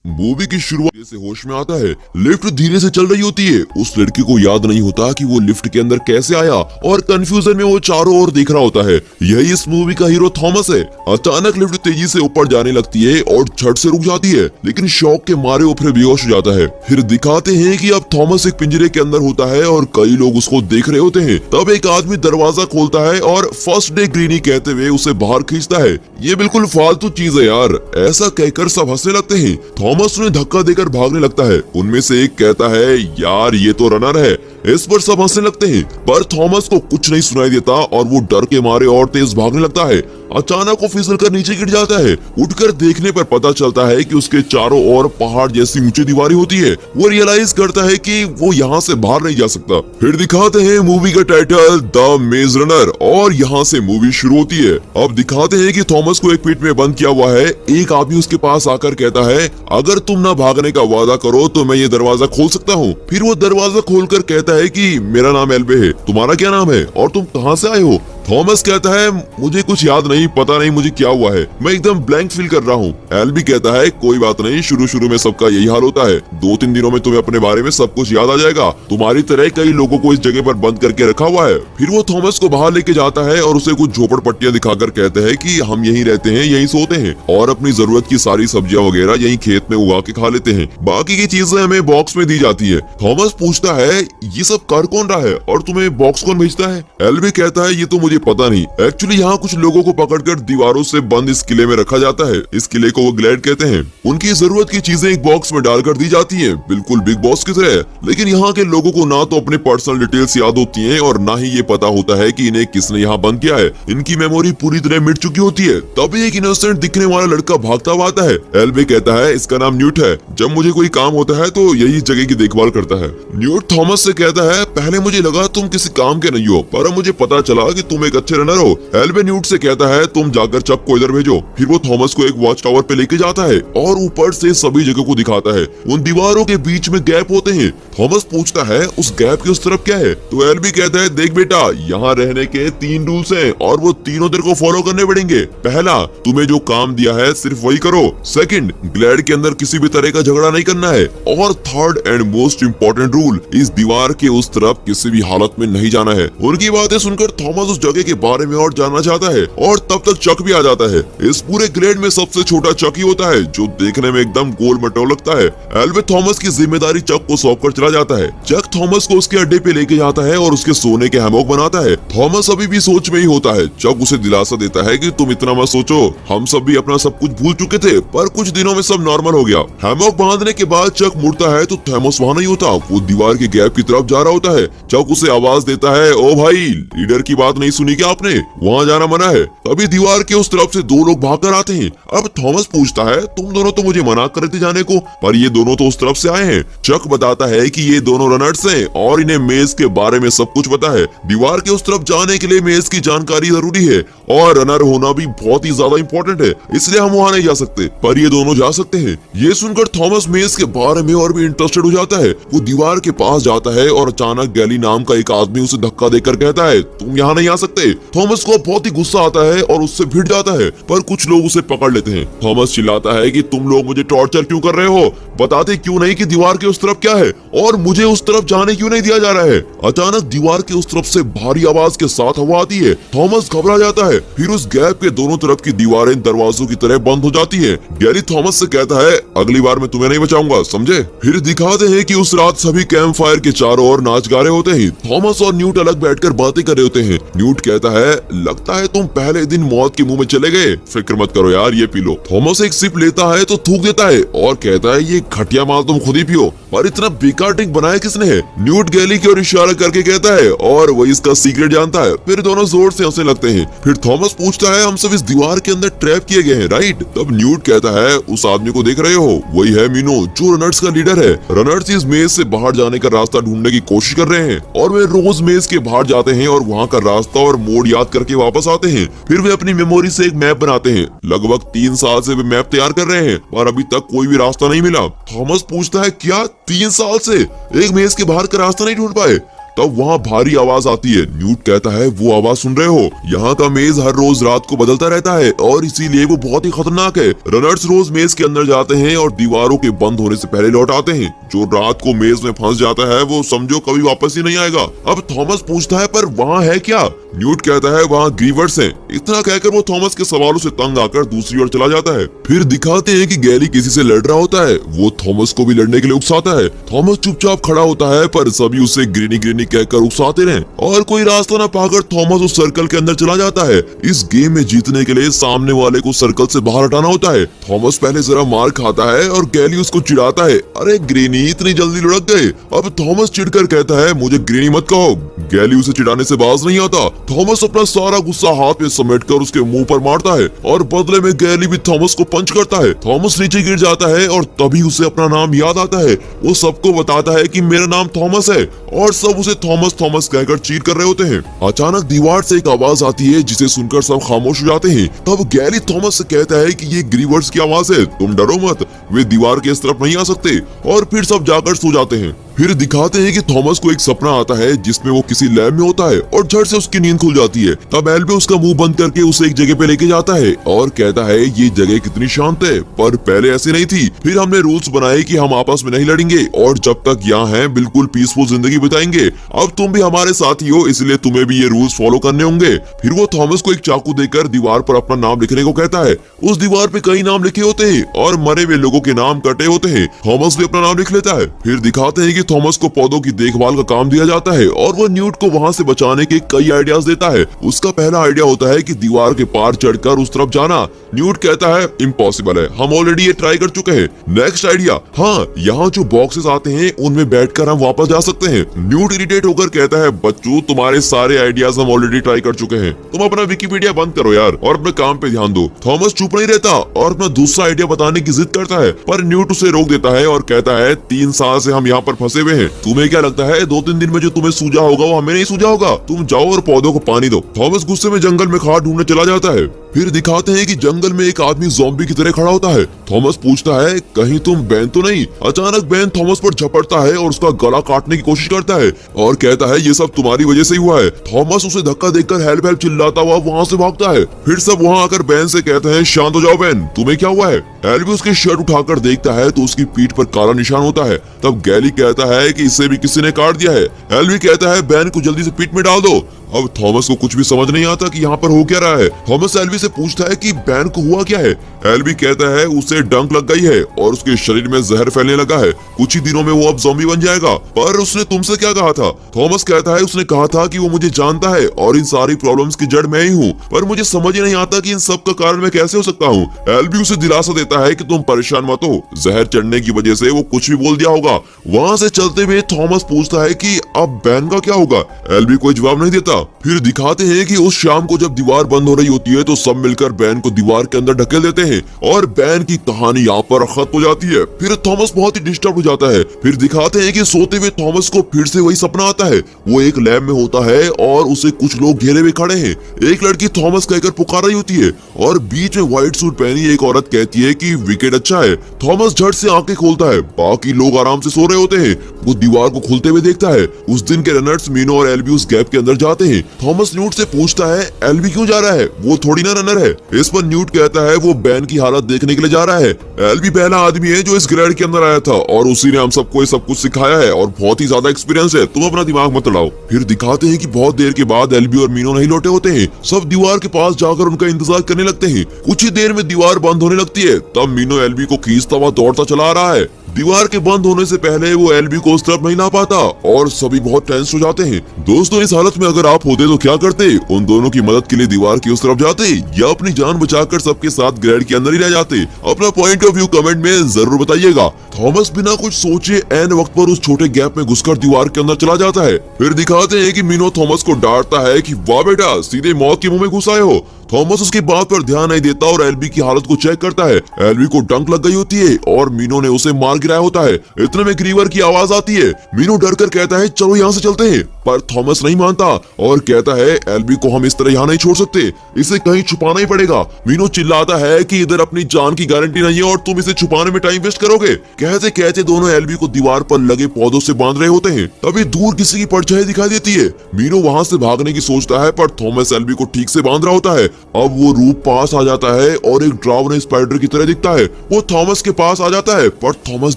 Movie की शुरुआत से होश में आता है। लिफ्ट धीरे से चल रही होती है। उस लड़की को याद नहीं होता कि वो लिफ्ट के अंदर कैसे आया और कंफ्यूजन में वो चारों ओर देख रहा होता है। यही इस मूवी का हीरो थॉमस है। अचानक लिफ्ट तेजी से ऊपर जाने लगती है और झट से रुक जाती है, लेकिन शॉक के मारे वो फिर बेहोश हो जाता है। फिर दिखाते हैं कि अब थॉमस एक पिंजरे के अंदर होता है और कई लोग उसको देख रहे होते हैं। तब एक आदमी दरवाजा खोलता है और फर्स्ट डे ग्रीनी कहते हुए उसे बाहर खींचता है। ये बिल्कुल फालतू चीज है यार, ऐसा कहकर सब हंसने लगते हैं। थॉमस उन्हें धक्का देकर भागने लगता है। उनमें से एक कहता है, यार ये तो रनर है। इस पर सब हंसने लगते हैं, पर थॉमस को कुछ नहीं सुनाई देता और वो डर के मारे और तेज भागने लगता है। अचानक वो फिसलकर नीचे गिर जाता है। उठकर देखने पर पता चलता है कि उसके चारों ओर पहाड़ जैसी ऊंची दीवारें होती है। वो रियलाइज करता है कि वो यहाँ से बाहर नहीं जा सकता। फिर दिखाते हैं मूवी का टाइटल द मेज रनर और यहाँ से मूवी शुरू होती है। अब दिखाते हैं कि थॉमस को एक पिट में बंद किया हुआ है। एक आदमी उसके पास आकर कहता है, अगर तुम ना भागने का वादा करो तो मैं ये दरवाजा खोल सकता हूँ। फिर वो दरवाजा खोलकर कहता है कि मेरा नाम एल्बे है, तुम्हारा क्या नाम है और तुम कहाँ से आए हो? थॉमस कहता है, मुझे कुछ याद नहीं, पता नहीं मुझे क्या हुआ है, मैं एकदम ब्लैंक फील कर रहा हूँ। एल्बी कहता है, कोई बात नहीं, शुरू में सबका यही हाल होता है। 2-3 दिनों में तुम्हें अपने बारे में सब कुछ याद आ जाएगा। तुम्हारी तरह कई लोगों को इस जगह पर बंद करके रखा हुआ है। फिर वो थॉमस को बाहर लेके जाता है और उसे कुछ झोपड़पट्टियां दिखाकर कहते हैं कि हम यहीं रहते हैं, यहीं सोते हैं और अपनी जरूरत की सारी सब्जियां वगैरह यहीं खेत में उगा के खा लेते हैं। बाकी की चीजें हमें बॉक्स में दी जाती है। थॉमस पूछता है, ये सब कर कौन रहा है और तुम्हें बॉक्स कौन भेजता है? एल्बी कहता है, ये तो मुझे पता नहीं। एक्चुअली यहाँ कुछ लोगों को पकड़कर दीवारों से बंद इस किले में रखा जाता है। इस किले को वो ग्लैड कहते हैं। उनकी जरूरत की चीजें एक बॉक्स में डालकर दी जाती हैं, बिल्कुल बिग बॉस की तरह। लेकिन यहाँ के लोगों को ना तो अपने पर्सनल डिटेल्स याद होती हैं और ना ही ये पता होता है कि इन्हें किसने यहाँ बंद किया है। इनकी मेमोरी पूरी तरह मिट चुकी होती है। तभी एक इनोसेंट दिखने वाला लड़का भागता हुआ आता है। एल्बे कहता है, इसका नाम न्यूट है। जब मुझे कोई काम होता है तो यही जगह की देखभाल करता है। न्यूट थॉमस से कहता है, पहले मुझे लगा तुम किसी काम के नहीं हो, पर मुझे पता चला कि तुम एक अच्छे रनर हो। एल्बे न्यूट से कहता है, तुम जाकर चक को इधर भेजो। फिर वो थॉमस को एक वॉच टावर पे लेके जाता है और ऊपर से सभी जगह को दिखाता है। उन दीवारों के बीच में गैप होते हैं। थॉमस पूछता है, उस गैप के उस तरफ क्या है? तो एल्बी कहता है, देख बेटा, यहाँ रहने के 3 रूल्स हैं और वो तीनों तेरे को फॉलो करने पड़ेंगे। पहला, तुम्हें जो काम दिया है सिर्फ वही करो। सेकंड, ग्लैड के अंदर किसी भी तरह का झगड़ा नहीं करना है। और third and most important rule, इस दीवार के उस तरफ किसी भी हालत में नहीं जाना है। उनकी बातें सुनकर थॉमस उस जगह के बारे में और जानना चाहता है और तब तक चक भी आ जाता है। इस पूरे ग्लेड में सबसे छोटा चक ही होता है, जो देखने में एकदम गोल मटोल लगता है। एल्बे थॉमस की जिम्मेदारी चक को सौंप कर चला जाता है। चक थॉमस को उसके अड्डे पे लेके जाता है और उसके सोने के हैमॉक बनाता है। थॉमस अभी भी सोच में ही होता है। चक उसे दिलासा देता है कि तुम इतना मत सोचो, हम सब भी अपना सब कुछ भूल चुके थे, पर कुछ दिनों में सब नॉर्मल हो गया। हैमॉक बांधने के बाद चक मुड़ता है तो थॉमस वहाँ नहीं होता, वो दीवार के गैप की तरफ जा रहा होता है। चक उसे आवाज देता है, ओ भाई, लीडर की बात नहीं सुनी क्या आपने? वहाँ जाना मना है। तभी दीवार के उस तरफ से 2 लोग भागकर आते हैं। अब थॉमस पूछता है, तुम दोनों तो मुझे मना कर रहे थे जाने को, पर ये दोनों तो उस तरफ से आए हैं। चक बताता है कि ये दोनों रनर्स हैं और इन्हें मेज के बारे में सब कुछ पता है। दीवार के उस तरफ जाने के लिए मेज की जानकारी जरूरी है और रनर होना भी बहुत ही ज्यादा इम्पोर्टेंट है, इसलिए हम वहाँ नहीं जा सकते, पर ये दोनों जा सकते हैं। ये सुनकर थॉमस मेज के बारे में और भी इंटरेस्टेड हो जाता है। वो दीवार के पास जाता है और अचानक गैली नाम का एक आदमी उसे धक्का देकर कहता है, तुम यहाँ नहीं आ सकते। थॉमस को बहुत ही गुस्सा आता है और उससे भिड़ जाता है, पर कुछ लोग उसे पकड़ लेते हैं। थॉमस चिल्लाता है कि तुम लोग मुझे टॉर्चर क्यों कर रहे हो? बताते क्यों नहीं कि दीवार के उस तरफ क्या है और मुझे उस तरफ जाने क्यों नहीं दिया जा रहा है? अचानक दीवार के उस तरफ से भारी आवाज के साथ हवा आती है। थॉमस घबरा जाता है। फिर उस गैप के दोनों तरफ की दीवारें दरवाजों की तरह बंद हो जाती है। गैरी थॉमस से कहता है, अगली बार मैं तुम्हें नहीं बचाऊंगा, समझे? फिर दिखाते हैं कि उस रात सभी कैंप फायर के चारों ओर नाच गा रहे होते हैं। थॉमस और न्यूट अलग बैठकर बातें कर रहे होते हैं। न्यूट कहता है, लगता है तुम पहले दिन मौत के मुंह में चले गए, फिक्र मत करो यार, ये पी लो। थॉमस एक सिप लेता है तो थूक देता है और कहता है, ये घटिया माल तुम खुद ही पियो, पर इतना बेकार ड्रिंक बनाया किसने है? न्यूट गैली की ओर इशारा करके कहता है और वही इसका सीक्रेट जानता है। फिर दोनों जोर से हंसने लगते हैं। फिर थॉमस पूछता है, हम सब इस दीवार के अंदर ट्रैप किए गए हैं, राइट? तब न्यूट कहता है, उस आदमी को देख रहे हो, वही है मीनो, जो रनर्स का लीडर है। रनर्स इस मेज से बाहर जाने का रास्ता ढूंढने की कोशिश कर रहे हैं और वे रोज मेज के बाहर जाते हैं और वहाँ का रास्ता और मोड़ याद करके वापस आते हैं। फिर वे अपनी मेमोरी से एक मैप बनाते हैं। लगभग 3 साल से वे मैप तैयार कर रहे हैं, पर अभी तक कोई भी रास्ता नहीं मिला। थॉमस पूछता है, क्या 3 साल से एक मेज के बाहर का रास्ता नहीं ढूंढ पाए? तब वहाँ भारी आवाज आती है। न्यूट कहता है वो आवाज सुन रहे हो, यहाँ का मेज हर रोज रात को बदलता रहता है और इसीलिए वो बहुत ही खतरनाक है। रनर्स रोज मेज के अंदर जाते हैं और दीवारों के बंद होने से पहले लौट आते हैं। जो रात को मेज में फंस जाता है वो समझो कभी वापस ही नहीं आएगा। अब थॉमस पूछता है पर वहाँ है क्या? न्यूट कहता है वहाँ ग्रीवर्स हैं। इतना कहकर वो थॉमस के सवालों से तंग आकर दूसरी ओर चला जाता है। फिर दिखाते हैं कि गैली किसी से लड़ रहा होता है। वो थॉमस को भी लड़ने के लिए उकसाता है। थॉमस चुपचाप खड़ा होता है पर सभी उसे ग्रीनी ग्रीनी कहकर उकसाते रहे और कोई रास्ता न पाकर थॉमस उस सर्कल के अंदर चला जाता है। इस गेम में जीतने के लिए सामने वाले को सर्कल से बाहर हटाना होता है। थॉमस पहले जरा मार खाता है और गैली उसको चिढ़ाता है, अरे ग्रीनी इतनी जल्दी लुढ़क गए। अब थॉमस चिढ़कर कहता है मुझे ग्रीनी मत कहो। गैली उसे चिढ़ाने से बाज नहीं आता। थॉमस अपना सारा गुस्सा हाथ में समेटकर उसके मुंह पर मारता है और बदले में गैली भी थॉमस को पंच करता है। थॉमस नीचे गिर जाता है और तभी उसे अपना नाम याद आता है। वो सबको बताता है कि मेरा नाम थॉमस है और सब उसे थॉमस थॉमस कहकर चीट कर रहे होते हैं। अचानक दीवार से एक आवाज आती है जिसे सुनकर सब खामोश हो जाते हैं। तब गैली थॉमस से कहता है कि ये ग्रीवर्स की आवाज है, तुम डरो मत, वे दीवार के इस तरफ नहीं आ सकते। और फिर सब जाकर सो जाते हैं। फिर दिखाते हैं कि थॉमस को एक सपना आता है जिसमें वो किसी लैब में होता है और झट से उसकी नींद खुल जाती है। तब एल्बे उसका मुंह बंद करके उसे एक जगह पे लेके जाता है और कहता है ये जगह कितनी शांत है, पर पहले ऐसी नहीं थी। फिर हमने रूल्स बनाए कि हम आपस में नहीं लड़ेंगे और जब तक यहाँ हैं बिल्कुल पीसफुल जिंदगी बिताएंगे। अब तुम भी हमारे साथी हो इसलिए तुम्हें भी ये रूल्स फॉलो करने होंगे। फिर वो थॉमस को एक चाकू देकर दीवार पर अपना नाम लिखने को कहता है। उस दीवार पे कई नाम लिखे होते हैं और मरे हुए लोगों के नाम कटे होते हैं। थॉमस भी अपना नाम लिख लेता है। फिर दिखाते हैं कि थॉमस को पौधों की देखभाल का काम दिया जाता है और वो न्यूट को वहाँ से बचाने के कई आइडियाज देता है। उसका पहला आइडिया होता है कि दीवार के पार चढ़कर उस तरफ जाना। न्यूट कहता है इम्पॉसिबल है, हम ऑलरेडी ये ट्राई कर चुके हैं। नेक्स्ट आइडिया, हाँ यहाँ जो बॉक्सेस आते हैं उनमें बैठकर हम वापस जा सकते हैं। न्यूट इरिटेट होकर कहता है बच्चों तुम्हारे सारे आइडियाज हम ऑलरेडी ट्राई कर चुके हैं, तुम अपना विकिपीडिया बंद करो यार और अपने काम पे ध्यान दो। थॉमस चुप नहीं रहता और अपना दूसरा आइडिया बताने की जिद करता है पर न्यूट उसे रोक देता है और कहता है 3 साल से हम यहाँ पर फंसे हुए हैं, तुम्हें क्या लगता है 2-3 दिन में जो तुम्हें सूझा होगा वो हमें नहीं सूझा होगा, तुम जाओ और पौधों को पानी दो। थॉमस गुस्से में जंगल में खाद ढूंढने चला जाता है। फिर दिखाते हैं कि जंगल में एक आदमी ज़ॉम्बी की तरह खड़ा होता है। थॉमस पूछता है कहीं तुम बैन तो नहीं? अचानक बैन थॉमस पर झपटता है और उसका गला काटने की कोशिश करता है और कहता है ये सब तुम्हारी वजह से ही हुआ है। थॉमस उसे धक्का देकर हेल्प हेल्प चिल्लाता हुआ वहाँ से भागता है। फिर सब वहाँ आकर बैन से कहते हैं शांत हो जाओ बैन, तुम्हें क्या हुआ है? एल्बी उसकी शर्ट उठाकर देखता है तो उसकी पीठ पर काला निशान होता है। तब गैली कहता है कि इसे भी किसी ने काट दिया है। एल्बी कहता है बैन को जल्दी से पीठ में डाल दो। अब थॉमस को कुछ भी समझ नहीं आता कि यहाँ पर हो क्या रहा है। थॉमस एल्बी से पूछता है कि बैन को हुआ क्या है। एल्बी कहता है उसे डंक लग गई है और उसके शरीर में जहर फैलने लगा है, कुछ ही दिनों में वो अब ज़ॉम्बी बन जाएगा। पर उसने तुमसे क्या कहा था? थॉमस कहता है उसने कहा था कि वो मुझे जानता है और इन सारी प्रॉब्लम्स की जड़ मैं ही हूँ, पर मुझे समझ ही नहीं आता कि इन सब का कारण मैं कैसे हो सकता हूँ। एल्बी उसे दिलासा देता है कि तुम परेशान मत हो, जहर चढ़ने की वजह से वो कुछ भी बोल दिया होगा। वहाँ से चलते हुए थॉमस पूछता है कि अब बैन का क्या होगा? एल्बी कोई जवाब नहीं देता। फिर दिखाते हैं कि उस शाम को जब दीवार बंद हो रही होती है तो सब मिलकर बैन को दीवार के अंदर ढकेल देते हैं और बैन की कहानी यहाँ पर खत्म हो जाती है। फिर थॉमस बहुत ही डिस्टर्ब हो जाता है। फिर दिखाते हैं कि सोते हुए थॉमस को फिर से वही सपना आता है। वो एक लैब में होता है और उसे कुछ लोग घेरे हुए खड़े हैं। एक लड़की थॉमस कहकर पुकार रही होती है और बीच में व्हाइट सूट पहनी एक औरत कहती है कि विकेट अच्छा है। थॉमस झट से आंखें खोलता है, बाकी लोग आराम से सो रहे होते हैं। वो दीवार को खुलते हुए देखता है। उस दिन के रनर्स मीनो और एल्बी उस गैप के अंदर जाते हैं। थॉमस न्यूट से पूछता है एल्बी क्यों जा रहा है, वो थोड़ी ना रनर है। इस पर न्यूट कहता है वो बैन की हालत देखने के लिए जा रहा है। एल्बी पहला आदमी है जो इस ग्रेड के अंदर आया था और उसी ने हम सबको सब कुछ सिखाया है और बहुत ही ज्यादा एक्सपीरियंस है, तुम अपना दिमाग मत लड़ाओ। फिर दिखाते हैं कि बहुत देर के बाद एल्बी और मीनो नहीं लौटे होते हैं। सब दीवार के पास जाकर उनका इंतजार करने लगते हैं। कुछ ही देर में दीवार बंद होने लगती है। तब मीनो एल्बी को खींचता हुआ दौड़ता चला आ रहा है। दीवार के बंद होने से पहले वो एल्बी को उस तरफ नहीं ला पाता और सभी बहुत टेंस हो जाते हैं। दोस्तों इस हालत में अगर आप होते तो क्या करते? उन दोनों की मदद के लिए दीवार की उस तरफ जाते या अपनी जान बचाकर सबके साथ ग्रेड के अंदर ही रह जाते? अपना पॉइंट ऑफ व्यू कमेंट में जरूर बताइएगा। थॉमस बिना कुछ सोचे एन वक्त पर उस छोटे गैप में घुसकर दीवार के अंदर चला जाता है। फिर दिखाते हैं कि मीनो थॉमस को डांटता है कि वाह बेटा, सीधे मौत के मुंह में घुस आए हो। थॉमस उसकी बात पर ध्यान नहीं देता और एल्बी की हालत को चेक करता है। एल्बी को डंक लग गई होती है और मीनो ने उसे मार गिराया होता है। इतने में ग्रीवर की आवाज आती है। मीनो डर कर कहता है चलो यहाँ से चलते हैं, पर थॉमस नहीं मानता और कहता है एल्बी को हम इस तरह यहाँ नहीं छोड़ सकते, इसे कहीं छुपाना ही पड़ेगा। मीनो चिल्लाता है कि इधर अपनी जान की गारंटी नहीं है और तुम इसे छुपाने में टाइम वेस्ट करोगे। कहते कहते दोनों एल्बी को दीवार पर लगे पौधों से बांध रहे होते हैं। तभी दूर किसी की परछाई दिखाई देती है। मीनो वहां से भागने की सोचता है, पर थॉमस एल्बी को ठीक से बांध रहा होता है। अब वो रूप पास आ जाता है और एक डरावने स्पाइडर की तरह दिखता है। वो थॉमस के पास आ जाता है, पर थॉमस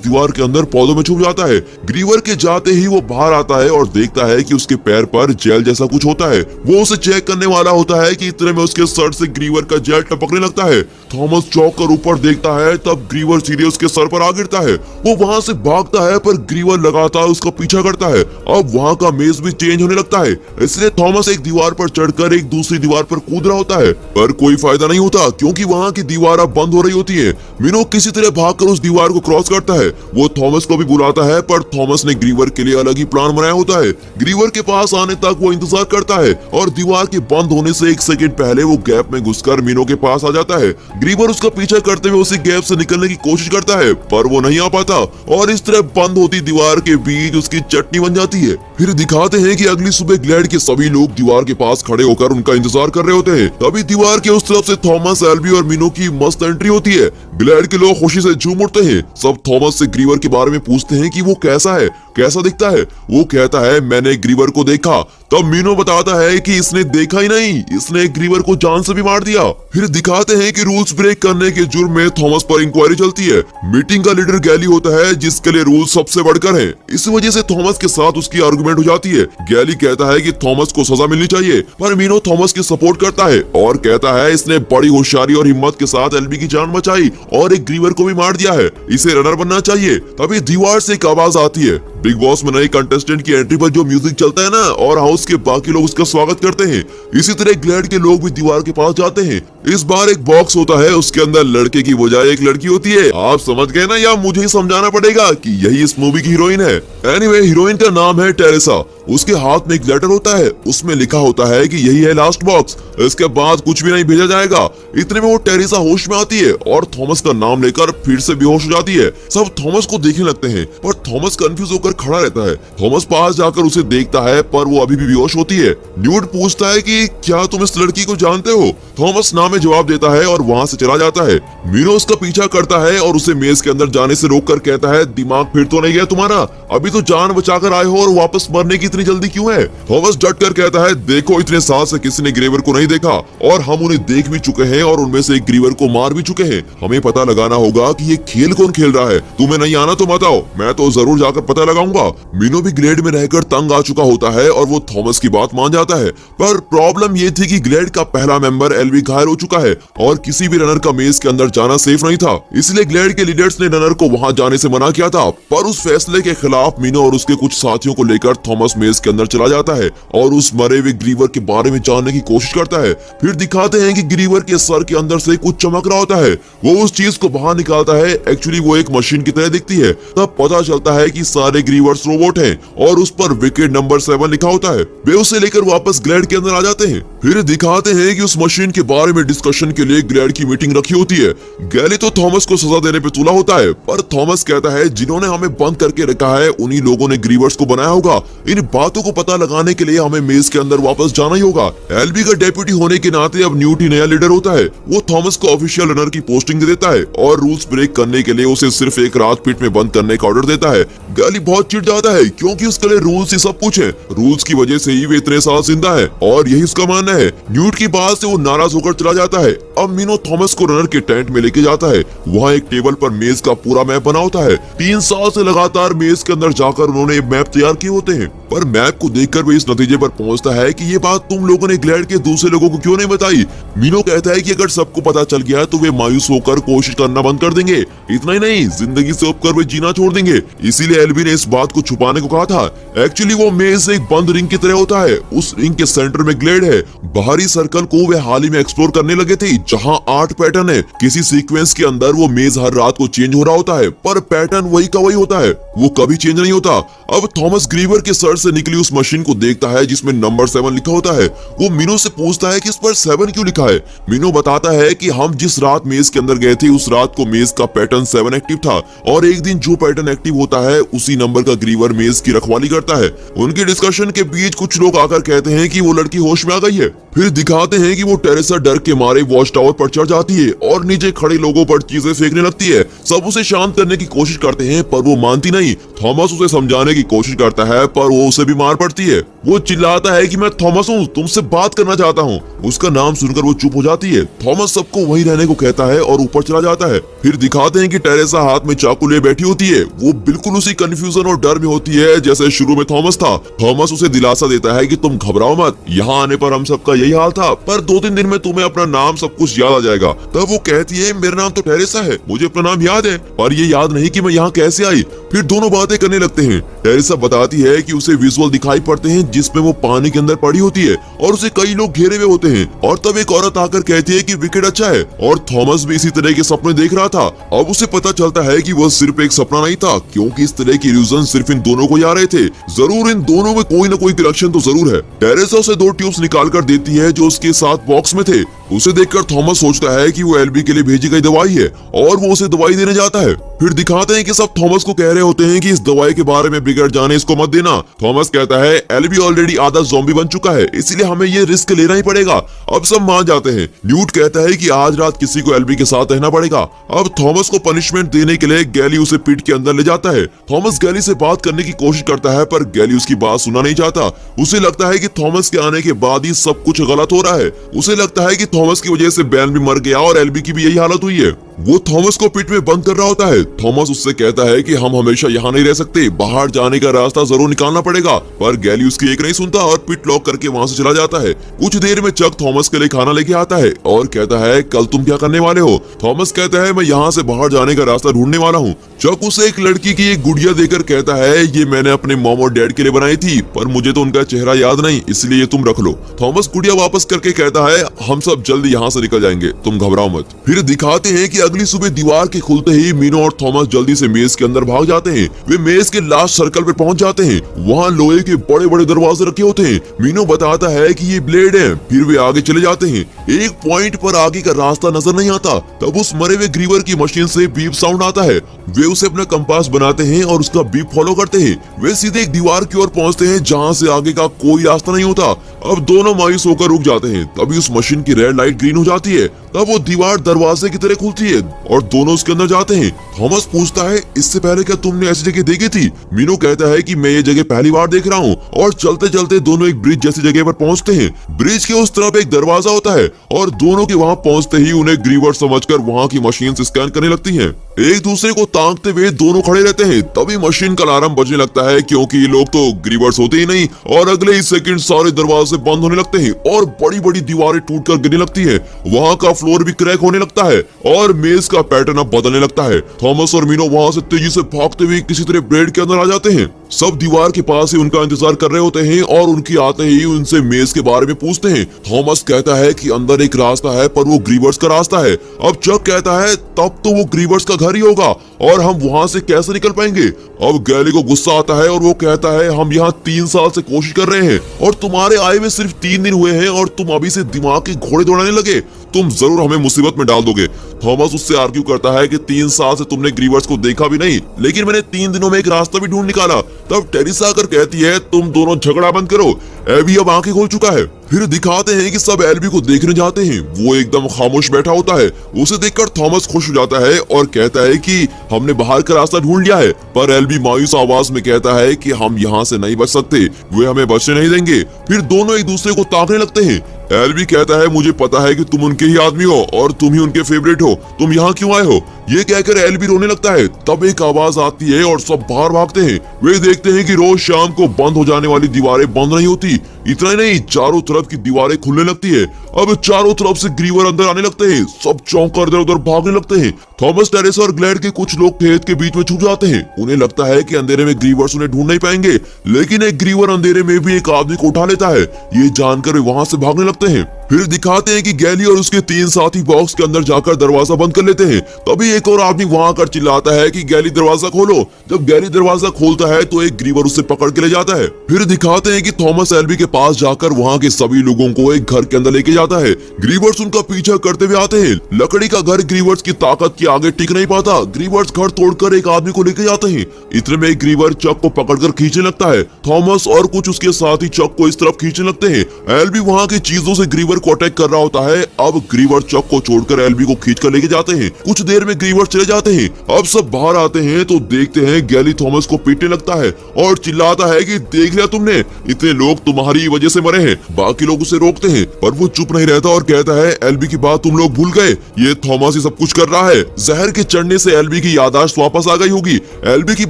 दीवार के अंदर पौधों में छुप जाता है। ग्रीवर के जाते ही वो बाहर आता है और देखता है कि उसके पैर पर जेल जैसा कुछ होता है। वो उसे चेक करने वाला होता है कि इतने में उसके सर से ग्रीवर का जेल टपकने लगता है। थॉमस चौंक कर ऊपर देखता है, तब ग्रीवर सीधे उसके सर पर आ गिरता है। वो वहां से भागता है, पर ग्रीवर लगातार उसका पीछा करता है। अब वहां का मेज भी चेंज होने लगता है, इसलिए थॉमस एक दीवार पर चढ़कर एक दूसरी दीवार पर कूद रहा होता है, पर कोई फायदा नहीं होता क्योंकि वहां की दीवार अब बंद हो रही होती है। मीनो किसी तरह भागकर उस दीवार को क्रॉस करता है। वो थॉमस को भी बुलाता है, पर थॉमस ने ग्रीवर के लिए अलग ही प्लान बनाया होता है। ग्रीवर के पास आने तक वो इंतजार करता है और दीवार के बंद होने से 1 सेकंड पहले वो गैप में घुसकर मीनो के पास आ जाता है। ग्रीवर उसका पीछा करते हुए उसी गैप से निकलने की कोशिश करता है, पर वो नहीं आ पाता और इस तरह बंद होती दीवार के बीच उसकी चटनी बन जाती है। फिर दिखाते हैं कि अगली सुबह ग्लैड के सभी लोग दीवार के पास खड़े होकर उनका इंतजार कर रहे होते हैं। तभी दीवार के उस तरफ से थॉमस, एल्बी और मीनो की मस्त एंट्री होती है। ग्लैड के लोग खुशी से झूम उठते हैं। सब थॉमस से ग्रीवर के बारे में पूछते हैं कि वो कैसा है, कैसा दिखता है। वो कहता है मैंने ग्रीवर को देखा। तब मीनो बताता है कि इसने देखा ही नहीं, इसने ग्रीवर को जान से भी मार दिया। फिर दिखाते हैं कि रूल्स ब्रेक करने के जुर्म में थॉमस पर इंक्वायरी चलती है। मीटिंग का लीडर गैली होता है, जिसके लिए रूल्स सबसे बढ़कर है। इस वजह से थॉमस के साथ उसकी आर्गुमेंट हो जाती है। गैली कहता है कि थॉमस को सजा मिलनी चाहिए, पर मीनो थॉमस की सपोर्ट करता है और कहता है इसने बड़ी होशियारी और हिम्मत के साथ एल्बी की जान बचाई और एक ग्रीवर को भी मार दिया है, इसे रनर बनना चाहिए। तभी दीवार से एक आवाज आती है। बिग बॉस में नए कंटेस्टेंट की एंट्री पर जो म्यूजिक चलता है ना, और हाउस के बाकी लोग उसका स्वागत करते हैं। इसी तरह ग्लैड के लोग भी दीवार के पास जाते हैं। इस बार एक बॉक्स होता है, उसके अंदर लड़के की बजाय एक लड़की होती है। आप समझ गए ना, या मुझे ही समझाना पड़ेगा कि यही इस मूवी की हीरोइन है। एनीवे, हीरोइन का नाम है टेरेसा। उसके हाथ में एक लेटर होता है, उसमें लिखा होता है कि यही है लास्ट बॉक्स, इसके बाद कुछ भी नहीं भेजा जाएगा। इतने में वो टेरेसा होश में आती है और थॉमस का नाम लेकर फिर से बेहोश हो जाती है। सब थॉमस को देखने लगते हैं, पर थॉमस कंफ्यूज होकर खड़ा रहता है। थॉमस पास जाकर उसे देखता है, पर वो अभी भी बेहोश होती है। न्यूट पूछता है कि क्या तुम इस लड़की को जानते हो? थॉमस ना में जवाब देता है और वहाँ से चला जाता है। मीनो उसका पीछा करता है और उसे मेज के अंदर जाने से रोककर कहता है दिमाग फिर तो नहीं गया तुम्हारा? अभी तो जान बचाकर आए हो और वापस मरने की इतनी जल्दी क्यों है? थॉमस डटकर कहता है देखो, इतने साल से किसी ने ग्रीवर को नहीं देखा और हम उन्हें देख भी चुके हैं और उनमें से एक ग्रीवर को मार भी चुके हैं। हमें पता लगाना होगा कि ये खेल कौन खेल रहा है। तुम्हें नहीं आना तो मत आओ, मैं तो जरूर जाकर पता लगाऊंगा। मीनो भी ग्लेड में रहकर तंग आ चुका होता है और वो थॉमस की बात मान जाता है, पर प्रॉब्लम ये थी कि ग्लेड का पहला मेंबर एल्वी घायल हो चुका है और किसी भी रनर का मेज के अंदर जाना सेफ नहीं था। इसलिए ग्लेड के लीडर्स ने रनर को वहां जाने से मना किया था, पर उस फैसले के खिलाफ मीनो और उसके कुछ साथियों को लेकर थॉमस मेज के अंदर चला जाता है और उस मरे हुए ग्रीवर के बारे में जानने की कोशिश करता है। फिर दिखाते हैं कि ग्रीवर के सर के अंदर से कुछ चमक रहा होता है। वो उस चीज को बाहर निकालता है, एक्चुअली वो एक मशीन की तरह दिखती है। तब पता चलता है कि सारे ग्रीवर्स रोबोट हैं और उस पर विकेट नंबर 7 लिखा होता है। वे उसे लेकर वापस ग्लेड के अंदर आ जाते हैं। फिर दिखाते हैं कि उस मशीन के बारे में डिस्कशन के लिए ग्लेड की मीटिंग रखी होती है। गैली तो थॉमस को सजा देने पे तुला होता है, पर थॉमस कहता है जिन्होंने हमें बंद करके रखा है उन्हीं लोगों ने ग्रीवर्स को बनाया होगा। इन बातों को पता लगाने के लिए हमें मेज के अंदर वापस जाना ही होगा। एल्बी का डेप्यूटी होने के नाते अब न्यूट ही नया लीडर होता है। वो थॉमस को ऑफिशियल रनर की पोस्टिंग दे देता है और रूल्स ब्रेक करने के लिए उसे सिर्फ एक रात पिट में बंद करने का ऑर्डर देता है। गैली बहुत चिढ़ जाता है क्योंकि उसके लिए रूल्स ही सब कुछ है। रूल्स की वजह से ही वे इतने साल जिंदा है और यही उसका मानना है। न्यूट की बात से वो नाराज होकर चला जाता है। अब मीनो थॉमस को रनर के टेंट में लेके जाता है। वहाँ एक टेबल पर मेज का पूरा मैप बना होता है। 3 साल से लगातार मेज के अंदर जाकर उन्होंने मैप तैयार किए होते हैं, पर मैप को देखकर वे इस नतीजे पर पहुंचता है कि ये बात तुम लोगों ने ग्लैड के दूसरे लोगों को क्यों नहीं बताई। मीनो कहता है कि अगर सबको पता चल गया तो वे मायूस होकर कोशिश करना बंद कर देंगे। इतना ही नहीं, जिंदगी से उबकर वे जीना छोड़ देंगे। इसीलिए एल्बी ने इस बात को छुपाने को कहा था। एक्चुअली वो मेज एक बंद रिंग की तरह होता है। उस रिंग के सेंटर में ग्लैड है। बाहरी सर्कल को वे हाल ही में एक्सप्लोर करने लगे थे, जहाँ 8 पैटर्न है। किसी सीक्वेंस के अंदर वो मेज हर रात को चेंज हो रहा होता है, पर पैटर्न वही का वही होता है, वो कभी चेंज नहीं होता। अब थॉमस ग्रीवर के सर से निकली उस मशीन को देखता है जिसमें नंबर 7 लिखा होता है। वो मीनो से पूछता है कि इस पर 7 क्यों लिखा है। मीनो बताता है कि हम जिस रात मेज के अंदर गए थे उस रात को मेज का पैटर्न 7 एक्टिव था, और एक दिन जो पैटर्न एक्टिव होता है उसी नंबर का ग्रीवर मेज की रखवाली करता है। उनकी डिस्कशन के बीच कुछ लोग आकर कहते हैं कि वो लड़की होश में आ गई है। फिर दिखाते हैं कि वो टेरेसा डर के मारे वॉच टावर पर चढ़ जाती है और नीचे खड़े लोगों पर चीजें फेंकने लगती है। सब उसे शांत करने की कोशिश करते हैं पर वो मानती नहीं। थॉमस उसे समझाने की कोशिश करता है पर वो उसे भी मार पड़ती है। वो चिल्लाता है कि मैं थॉमस हूँ, तुमसे बात करना चाहता हूँ। उसका नाम सुनकर वो चुप हो जाती है। थॉमस सबको वहीं रहने को कहता है और ऊपर चला जाता है। फिर दिखाते हैं कि टेरेसा हाथ में चाकू लिए बैठी होती है। वो बिल्कुल उसी कंफ्यूजन और डर में होती है जैसे शुरू में थॉमस था। थॉमस उसे दिलासा देता है कि तुम घबराओ मत, यहाँ आने पर हम सबका यही हाल था, पर 2-3 दिन में तुम्हें अपना नाम सब कुछ याद आ जाएगा। तब वो कहती है मेरा नाम तो टेरेसा है, मुझे अपना नाम याद है, पर ये याद नहीं कि मैं यहाँ कैसे आई। फिर दोनों बातें करने लगते हैं। टेरेसा बताती है कि उसे विजुअल दिखाई पड़ते हैं जिसमें वो पानी के अंदर पड़ी होती है और उसे कई लोग घेरे हुए होते हैं। और तब एक औरत आकर कहती है कि विकेट अच्छा है, और थॉमस भी इसी तरह के सपने देख रहा था। अब उसे पता चलता है कि वह सिर्फ एक सपना नहीं था, क्योंकि इस तरह की इल्यूजन सिर्फ इन दोनों को ही आ रहे थे। जरूर इन दोनों में कोई न कोई कनेक्शन तो जरूर है। टेरेसा उसे 2 ट्यूब्स निकाल कर देती है जो उसके साथ बॉक्स में थे। उसे देखकर थॉमस सोचता है कि वो एल्बी के लिए भेजी गई दवाई है और वो उसे दवाई देने जाता है। फिर दिखाते हैं कि सब थॉमस को कह रहे होते हैं कि इस दवाई के बारे में बिगड़ जाने इसको मत देना। थॉमस कहता है एल्बी ऑलरेडी आधा ज़ॉम्बी बन चुका है, इसलिए हमें ये रिस्क लेना ही पड़ेगा। अब सब मान जाते हैं। न्यूट कहता है कि आज रात किसी को एल्बी के साथ रहना पड़ेगा। अब थॉमस को पनिशमेंट देने के लिए गैली उसे पीठ के अंदर ले जाता है। थॉमस गैली से बात करने की कोशिश करता है पर गैली उसकी बात सुनना नहीं चाहता। उसे लगता है कि थॉमस के आने के बाद ही सब कुछ गलत हो रहा है। उसे लगता है कि थॉमस की वजह से बैन भी मर गया और एल्बी की भी यही हालत हुई है। वो थॉमस को पिट में बंद कर रहा होता है। थॉमस उससे कहता है कि हम हमेशा यहाँ नहीं रह सकते, बाहर जाने का रास्ता जरूर निकालना पड़ेगा, पर गैली उसकी एक नहीं सुनता और पिट लॉक करके वहाँ से चला जाता है। कुछ देर में चक थॉमस के लिए खाना लेके आता है और कहता है कल तुम क्या करने वाले हो। थॉमस कहता है मैं यहाँ से बाहर जाने का रास्ता ढूंढने वाला हूँ। चक उसे एक लड़की की एक गुड़िया देकर कहता है ये मैंने अपने मॉम और डैड के लिए बनाई थी, पर मुझे तो उनका चेहरा याद नहीं, इसलिए ये तुम रख लो। थॉमस गुड़िया वापस करके कहता है हम सब जल्दी यहाँ से निकल जाएंगे, तुम घबराओ मत। फिर दिखाते हैं कि अगली सुबह दीवार के खुलते ही मीनो और थॉमस जल्दी से मेज के अंदर भाग जाते हैं। वे मेज के लास्ट सर्कल पे पहुंच जाते हैं। वहाँ लोहे के बड़े बड़े दरवाजे रखे होते हैं। मीनो बताता है कि ये ब्लेड है। फिर वे आगे चले जाते हैं। एक पॉइंट पर आगे का रास्ता नजर नहीं आता। तब उस मरे हुए ग्रीवर की मशीन से बीप साउंड आता है। वे उसे अपना कंपास बनाते हैं और उसका बीप फॉलो करते हैं। वे सीधे एक दीवार की ओर पहुंचते हैं जहां से आगे का कोई रास्ता नहीं होता। अब दोनों मायूस होकर रुक जाते हैं। तभी उस मशीन की रेड लाइट ग्रीन हो जाती है। तब वो दीवार दरवाजे की तरह खुलती है और दोनों उसके अंदर जाते हैं। थॉमस पूछता है इससे पहले क्या तुमने ऐसी जगह देखी थी। मीनो कहता है कि मैं ये जगह पहली बार देख रहा हूँ। और चलते चलते दोनों एक ब्रिज जैसी जगह पर पहुंचते हैं। ब्रिज के उस तरफ एक दरवाजा होता है और दोनों के वहां पहुंचते ही उन्हें ग्रीवर समझकर वहां की मशीन से स्कैन करने लगती हैं। एक दूसरे को ताकते हुए दोनों खड़े रहते हैं। तभी मशीन का अलार्म बजने लगता है, क्योंकि ये लोग तो ग्रीवर्स होते ही नहीं। और अगले ही सेकंड सारे दरवाजे बंद होने लगते हैं और बड़ी बड़ी दीवारें टूटकर गिरने लगती है। वहाँ का फ्लोर भी क्रैक होने लगता है और मेज का पैटर्न अब बदलने लगता है। थॉमस और मीनो वहाँ से तेजी से भागते हुए किसी तरह ब्रेड के अंदर आ जाते हैं। सब दीवार के पास ही उनका इंतजार कर रहे होते हैं और उनकी आते ही उनसे मेज के बारे में पूछते हैं। थॉमस कहता है कि अंदर एक रास्ता है, पर वो ग्रीवर्स का रास्ता है। अब चक कहता है तब तो वो ग्रीवर्स का घर ही होगा और हम वहाँ से कैसे निकल पाएंगे। अब गैली को गुस्सा आता है और वो कहता है हम यहाँ 3 साल से कोशिश कर रहे हैं और तुम्हारे आए हुए सिर्फ 3 दिन हुए हैं और तुम अभी से दिमाग के घोड़े दौड़ाने लगे। तुम जरूर हमें मुसीबत में डाल दोगे। थॉमस उससे आर्ग्यू करता है कि 3 साल से तुमने ग्रीवर्स को देखा भी नहीं, लेकिन मैंने 3 दिनों में एक रास्ता भी ढूंढ निकाला। तब टेरेसा आकर कहती है तुम दोनों झगड़ा बंद करो, एबी अब आंखें खोल चुका है। फिर दिखाते हैं कि सब एल्बी को देखने जाते हैं। वो एकदम खामोश बैठा होता है। उसे देखकर थॉमस खुश हो जाता है और कहता है कि हमने बाहर का रास्ता ढूंढ लिया है। पर एल्बी मायूस आवाज में कहता है कि हम यहाँ से नहीं बच सकते, वे हमें बचने नहीं देंगे। फिर दोनों एक दूसरे को ताकने लगते हैं। एल्बी कहता है मुझे पता है कि तुम उनके ही आदमी हो और तुम ही उनके फेवरेट हो, तुम यहाँ क्यों आए हो। ये कहकर एल्बी रोने लगता है। तब एक आवाज आती है और सब बाहर भागते हैं। वे देखते हैं कि रोज शाम को बंद हो जाने वाली दीवारें बंद नहीं होती। इतना ही नहीं, चारों तरफ की दीवारें खुलने लगती है। अब चारों तरफ से ग्रीवर अंदर आने लगते हैं। सब चौंक कर इधर उधर भागने लगते हैं। थॉमस, टेरेसा और ग्लैड के कुछ लोग खेत के बीच में छुप जाते हैं। उन्हें लगता है कि अंधेरे में ग्रीवर्स उन्हें ढूंढ नहीं पाएंगे, लेकिन एक ग्रीवर अंधेरे में भी एक आदमी को उठा लेता है। ये जानकर वे वहां से भागने लगते हैं। फिर दिखाते हैं कि गैली और उसके 3 साथी बॉक्स के अंदर जाकर दरवाजा बंद कर लेते हैं। तभी एक और आदमी वहां आकर चिल्लाता है कि गैली दरवाजा खोलो। जब गैली दरवाजा खोलता है तो एक ग्रीवर उसे पकड़ के ले जाता है। फिर दिखाते हैं कि थॉमस एल्बी के पास जाकर वहां के सभी लोगों को एक घर के अंदर लेके जाता है। ग्रीवर्स उनका पीछा करते हुए आते हैं। लकड़ी का घर ग्रीवर्स की ताकत के आगे टिक नहीं पाता। ग्रीवर्स घर तोड़कर एक आदमी को लेके जाते हैं। इतने में ग्रीवर चक को पकड़कर खींचने लगता है। थॉमस और कुछ उसके साथी चक को इस तरफ खींचने लगते हैं। एल्बी वहां की चीजों से ग्रीवर को अटैक कर रहा होता है। अब ग्रीवर चक को छोड़कर एल्बी को खींच कर लेके जाते हैं। कुछ देर में ग्रीवर चले जाते हैं। अब सब बाहर आते हैं तो देखते हैं गैली थॉमस को पीटने लगता है और चिल्लाता है कि देख लिया तुमने, इतने लोग तुम्हारी वजह से मरे हैं। बाकी लोग उसे रोकते हैं पर वो चुप नहीं रहता और कहता है एल्बी की बात तुम लोग भूल गए, ये थॉमस ही सब कुछ कर रहा है। जहर के चढ़ने से एल्बी की याददाश्त वापस आ गई होगी। एल्बी की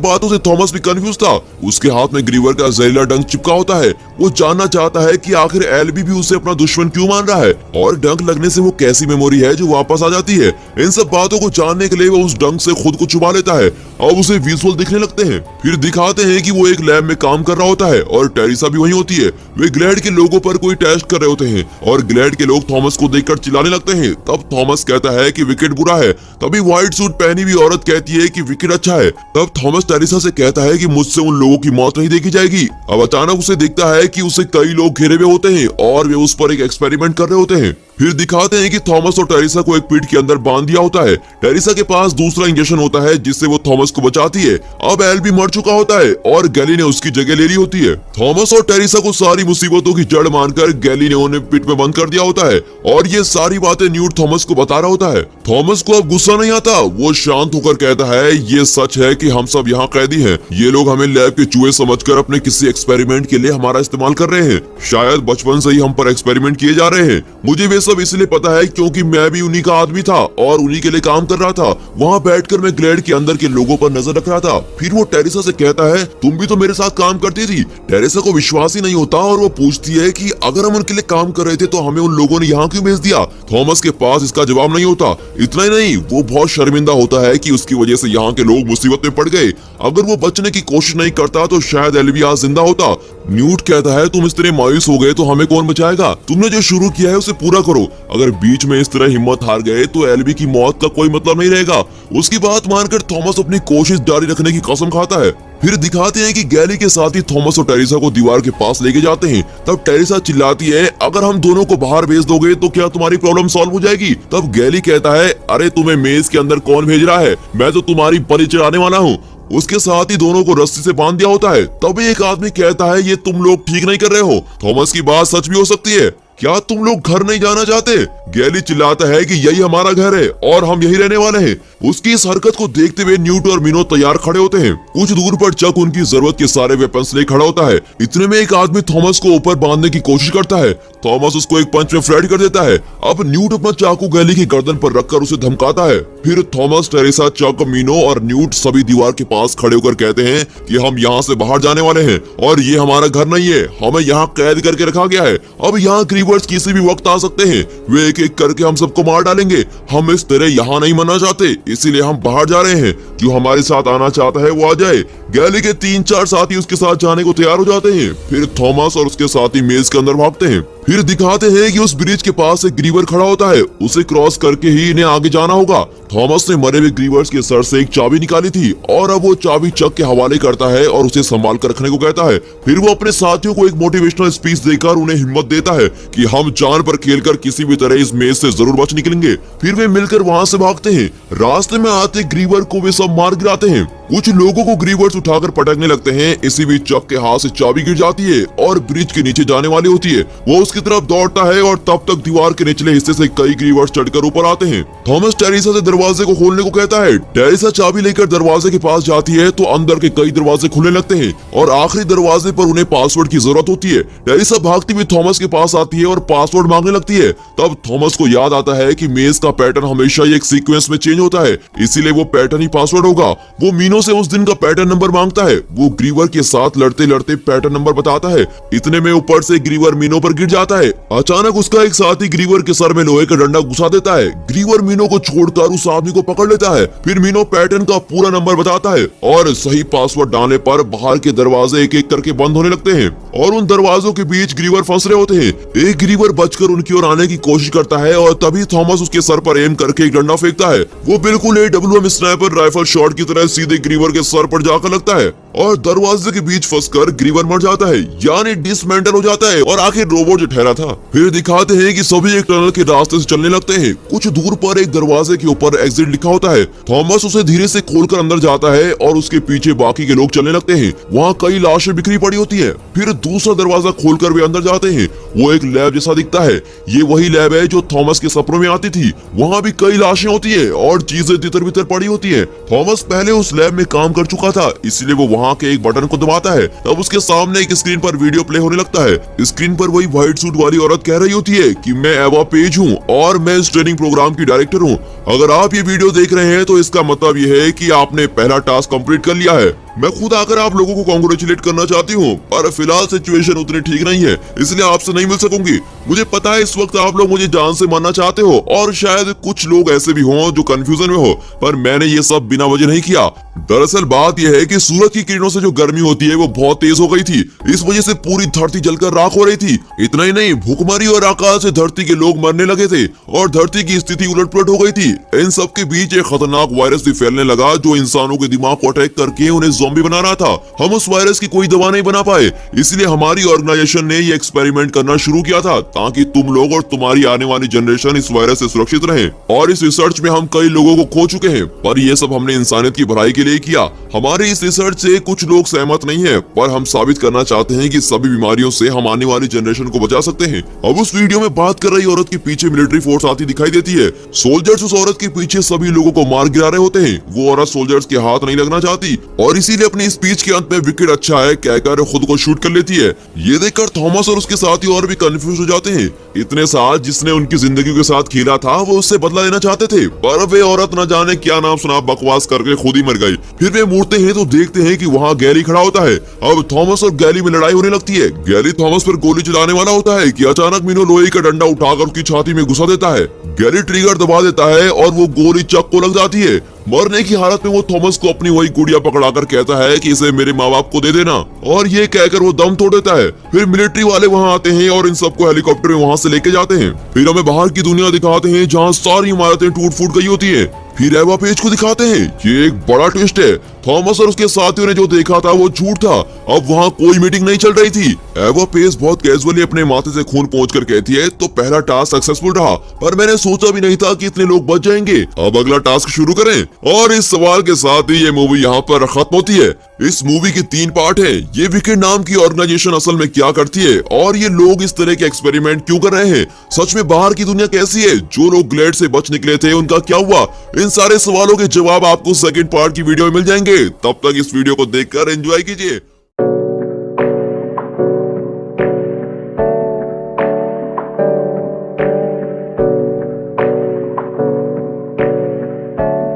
बातों से थॉमस भी कंफ्यूज था। उसके हाथ में ग्रीवर का जहरीला डंक चिपका होता है। वो जानना चाहता है कि आखिर एल्बी भी उसे अपना दुश्मन क्यों मान रहा है और डंक लगने से वो कैसी मेमोरी है जो वापस आ जाती है। इन सब बातों को जानने के लिए वो उस डंक से खुद को छुपा लेता है। अब उसे विजुअल दिखने लगते हैं। फिर दिखाते हैं कि वो एक लैब में काम कर रहा होता है और टेरिसा भी वहीं होती है। वे ग्लैड के लोगों पर कोई टेस्ट कर रहे होते हैं और ग्लैड के लोग थॉमस को देखकर चिल्लाने लगते हैं। तब थॉमस कहता है कि विकेट बुरा है। तभी व्हाइट सूट पहनी हुई औरत कहती है कि विकेट अच्छा है। तब थॉमस टेरिसा से कहता है कि मुझसे उन लोगों की मौत नहीं देखी जाएगी। अब अचानक उसे दिखता है कि उसे कई लोग घेरे हुए होते हैं और वे उस पर एक एक्सपेरिमेंट कर रहे होते हैं। फिर दिखाते हैं कि थॉमस और टेरिसा को एक पीठ के अंदर बांध दिया होता है। टेरिसा के पास दूसरा इंजेक्शन होता है जिससे वो थॉमस को बचाती है। अब एल्बी मर चुका होता है और गैली ने उसकी जगह ले ली होती है। थॉमस और टेरिसा को सारी मुसीबतों की जड़ मानकर गैली ने उन्हें पीठ में बंद कर दिया होता है और ये सारी बातें न्यूट थॉमस को बता रहा होता है। थॉमस को अब गुस्सा नहीं आता। वो शांत होकर कहता है ये सच है कि हम सब यहाँ कैदी हैं। ये लोग हमें लैब के चूहे समझकर अपने किसी एक्सपेरिमेंट के लिए हमारा इस्तेमाल कर रहे हैं। शायद बचपन से ही हम पर एक्सपेरिमेंट किए जा रहे हैं। मुझे वे सब इसलिए पता है क्योंकि मैं भी उन्हीं का आदमी था और उन्हीं के लिए काम कर रहा था। वहाँ बैठकर मैं ग्लैड के अंदर के लोगों पर नजर रख रहा था। फिर वो टेरिसा से कहता है तुम भी तो मेरे साथ काम करती थी। टेरिसा को विश्वास ही नहीं होता और वो पूछती है कि अगर हम उनके लिए काम कर रहे थे तो हमें उन लोगों ने यहाँ क्यों भेज दिया। थॉमस के पास इसका जवाब नहीं होता। इतना ही नहीं, वो बहुत शर्मिंदा होता है कि उसकी वजह से यहाँ के लोग मुसीबत में पड़ गए। अगर वो बचने की कोशिश नहीं करता तो शायद एल्बी आज जिंदा होता। न्यूट कहता है तुम इस तरह मायूस हो गए तो हमें कौन बचाएगा। तुमने जो शुरू किया है उसे पूरा करो। अगर बीच में इस तरह हिम्मत हार गए तो एल्बी की मौत का कोई मतलब नहीं रहेगा। उसकी बात मानकर थॉमस अपनी कोशिश जारी रखने की कसम खाता है। फिर दिखाते हैं कि गैली के साथी थॉमस और टेरिसा को दीवार के पास लेके जाते हैं। तब टेरिसा चिल्लाती है अगर हम दोनों को बाहर भेज दोगे तो क्या तुम्हारी प्रॉब्लम सॉल्व हो जाएगी। तब गैली कहता है अरे तुम्हें मेज के अंदर कौन भेज रहा है, मैं तो तुम्हारी बलि चढ़ाने वाला हूँ। उसके साथ ही दोनों को रस्सी से बांध दिया होता है। तभी एक आदमी कहता है ये तुम लोग ठीक नहीं कर रहे हो। थॉमस की बात सच भी हो सकती है। क्या तुम लोग घर नहीं जाना चाहते। गैली चिल्लाता है कि यही हमारा घर है और हम यही रहने वाले हैं। उसकी इस हरकत को देखते हुए न्यूट और मिनो तैयार खड़े होते हैं। कुछ दूर पर चक उनकी जरूरत के सारे वेपन्स ले खड़ा होता है। इतने में एक आदमी थॉमस को ऊपर बांधने की कोशिश करता है। थॉमस उसको एक पंच में फ्लैट कर देता है। अब न्यूट अपना चाकू गैली की गर्दन पर रखकर उसे धमकाता है। फिर थॉमस, टेरिसा, चक, मिनो और न्यूट सभी दीवार के पास खड़े होकर कहते हैं कि हम यहाँ से बाहर जाने वाले हैं और ये हमारा घर नहीं है, हमें यहाँ कैद करके रखा गया है। अब यहाँ ग्रीवर्स किसी भी वक्त आ सकते हैं। वे एक एक करके हम सबको मार डालेंगे। हम इस तरह यहाँ नहीं मरना चाहते, इसीलिए हम बाहर जा रहे हैं। जो हमारे साथ आना चाहता है वो आ जाए। गैली के 3-4 साथी उसके साथ जाने को तैयार हो जाते हैं। फिर थॉमस और उसके साथी मेज के अंदर भागते हैं। फिर दिखाते हैं कि उस ब्रिज के पास एक ग्रीवर खड़ा होता है। उसे क्रॉस करके ही इन्हें आगे जाना होगा। थॉमस ने मरे हुए ग्रीवर्स के सर से एक चाबी निकाली थी और अब वो चाबी चक के हवाले करता है और उसे संभाल कर रखने को कहता है। फिर वो अपने साथियों को एक मोटिवेशनल स्पीच देकर उन्हें हिम्मत देता है कि हम जान पर खेलकर किसी भी तरह इस मेज से जरूर बच निकलेंगे। फिर वे मिलकर वहाँ से भागते हैं। रास्ते में आते ग्रीवर को वे सब मार गिराते हैं। कुछ लोगों को ग्रीवर्स उठाकर पटकने लगते हैं। इसी बीच चक के हाथ से चाबी गिर जाती है और ब्रिज के नीचे जाने वाली होती है। वो उसकी तरफ दौड़ता है और तब तक दीवार के निचले हिस्से से कई ग्रीवर्स चढ़कर ऊपर आते हैं। थॉमस टेरिसा से दरवाजे को खोलने को कहता है। टेरिसा चाबी लेकर दरवाजे के पास जाती है तो अंदर के कई दरवाजे खुलने लगते हैं और आखिरी दरवाजे पर उन्हें पासवर्ड की जरूरत होती है। टेरिसा भागती हुई थॉमस के पास आती है और पासवर्ड मांगने लगती है। तब थॉमस को याद आता है कि मेज का पैटर्न हमेशा एक सीक्वेंस में चेंज होता है, इसीलिए वो पैटर्न ही पासवर्ड होगा। वो मीनो मीनो से उस दिन का पैटर्न नंबर मांगता है। वो ग्रीवर के साथ लड़ते लड़ते पैटर्न नंबर बताता है। इतने में ऊपर से ग्रीवर मीनो पर गिर जाता है। अचानक उसका एक साथी ग्रीवर के सर में लोहे का डंडा घुसा देता है। ग्रीवर मीनो को छोड़कर उस आदमी को पकड़ लेता है। फिर मीनो पैटर्न का पूरा नंबर बताता है और सही पासवर्ड डालने पर बाहर के दरवाजे एक एक करके बंद होने लगते हैं और उन दरवाजों के बीच ग्रीवर फंस रहे होते हैं। एक ग्रीवर बचकर उनकी ओर आने की कोशिश करता है और तभी थॉमस उसके सर पर एम करके एक डंडा फेंकता है। वो बिल्कुल AWM स्नाइपर राइफल शॉट की तरह सीधे ग्रीवर के सर पर जाकर लगता है और दरवाजे के बीच फंसकर ग्रीवर मर जाता है, यानी डिसमेंटल हो जाता है और आखिर रोबोट जो ठहरा था। फिर दिखाते हैं कि सभी एक टनल के रास्ते से चलने लगते हैं। कुछ दूर पर एक दरवाजे के ऊपर एग्जिट लिखा होता है। थॉमस उसे धीरे से खोलकर अंदर जाता है और उसके पीछे बाकी के लोग चलने लगते हैं। वहाँ कई लाशें बिखरी पड़ी होती है। फिर दूसरा दरवाजा खोलकर वे अंदर जाते हैं। वो एक लैब जैसा दिखता है। ये वही लैब है जो थॉमस के सपनों में आती थी। वहाँ भी कई लाशें होती है और चीजें तितर बितर पड़ी होती है। थॉमस पहले उस लैब में काम कर चुका था, इसलिए वो वहाँ के एक बटन को दबाता है। तब उसके सामने एक स्क्रीन पर वीडियो प्ले होने लगता है। स्क्रीन पर वही व्हाइट सूट वाली औरत कह रही होती है कि मैं एवा पेज हूँ और मैं इस ट्रेनिंग प्रोग्राम की डायरेक्टर हूँ। अगर आप ये वीडियो देख रहे हैं तो इसका मतलब ये है कि आपने पहला टास्क कंप्लीट कर लिया है। मैं खुद आकर आप लोगों को कांग्रेचुलेट करना चाहती हूँ, पर फिलहाल सिचुएशन उतनी ठीक नहीं है, इसलिए आपसे नहीं मिल सकूंगी। मुझे पता है इस वक्त आप लोग मुझे जान से मारना चाहते हो और शायद कुछ लोग ऐसे भी हों जो कंफ्यूजन में हो, पर मैंने ये सब बिना वजह नहीं किया। दरअसल बात यह है कि सूरज की किरणों से जो गर्मी होती है वो बहुत तेज हो गई थी। इस वजह से पूरी धरती जलकर राख हो रही थी। इतना ही नहीं, भूखमरी और आकाश से धरती के लोग मरने लगे थे और धरती की स्थिति उलटपुलट हो गई थी। इन सब के बीच एक खतरनाक वायरस भी फैलने लगा जो इंसानों के दिमाग को अटैक करके उन्हें ज़ॉम्बी बना रहा था। हम उस वायरस की कोई दवा नहीं बना पाए, इसलिए हमारी ऑर्गेनाइजेशन ने ये एक्सपेरिमेंट करना शुरू किया था ताकि तुम लोग और तुम्हारी आने वाली जनरेशन इस वायरस से सुरक्षित रहे। और इस रिसर्च में हम कई लोगों को खो चुके हैं, पर ये सब हमने इंसानियत की भलाई के लिए किया। हमारे इस रिसर्च से कुछ लोग सहमत नहीं है, पर हम साबित करना चाहते हैं कि सभी बीमारियों से हम आने वाली जनरेशन को बचा सकते हैं। अब उस वीडियो में बात कर रही औरत के पीछे मिलिट्री फोर्स आती दिखाई देती है। सोल्जर्स उस औरत के पीछे सभी लोगों को मार गिरा रहे होते हैं। वो औरत सोल्जर्स के हाथ नहीं लगना चाहती और इसीलिए अपनी स्पीच के अंत में विकेट अच्छा है कहकर खुद को शूट कर लेती है। ये देखकर थॉमस और उसके साथी और भी कंफ्यूज हो जाते हैं। इतने साल जिसने उनकी जिंदगी के साथ खेला था वो उससे बदला लेना चाहते थे, पर वे औरत न जाने क्या नाम सुना बकवास करके खुद ही मर गई। फिर वे मुड़ते हैं तो देखते हैं कि वहाँ गैरी खड़ा होता है। अब थॉमस और गैरी में लड़ाई होने लगती है। गैरी थॉमस पर गोली चलाने वाला होता है कि अचानक मीनो लोहे का डंडा उठाकर उसकी छाती में घुसा देता है। गैरी ट्रिगर दबा देता है और वो गोली चक को लग जाती है। मरने की हालत में वो थॉमस को अपनी वही गुड़िया पकड़ाकर कहता है कि इसे मेरे माँ बाप को दे देना, और ये कहकर वो दम तोड़ देता है। फिर मिलिट्री वाले वहाँ आते हैं और इन सबको हेलीकॉप्टर में वहाँ से लेके जाते हैं। फिर हमें बाहर की दुनिया दिखाते हैं जहाँ सारी इमारतें टूट फूट गई होती है। फिर एवा पेज को दिखाते हैं। ये एक बड़ा ट्विस्ट है। थॉमस और उसके साथियों ने जो देखा था वो झूठ था। अब वहाँ कोई मीटिंग नहीं चल रही थी। एवा पेज बहुत कैजुअली अपने माथे से खून पोंछकर कहती है तो पहला टास्क सक्सेसफुल रहा, पर मैंने सोचा भी नहीं था कि इतने लोग बच जाएंगे। अब अगला टास्क शुरू करें। और इस सवाल के साथ ही ये मूवी यहाँ पर खत्म होती है। इस मूवी के 3 पार्ट है। ये विकेट नाम की ऑर्गेनाइजेशन असल में क्या करती है और ये लोग इस तरह के एक्सपेरिमेंट क्यों कर रहे हैं, सच में बाहर की दुनिया कैसी है, जो लोग ग्लेड से बच निकले थे उनका क्या हुआ, इन सारे सवालों के जवाब आपको सेकंड पार्ट की वीडियो में मिल जाएंगे। तब तक इस वीडियो को देखकर एंजॉय कीजिए।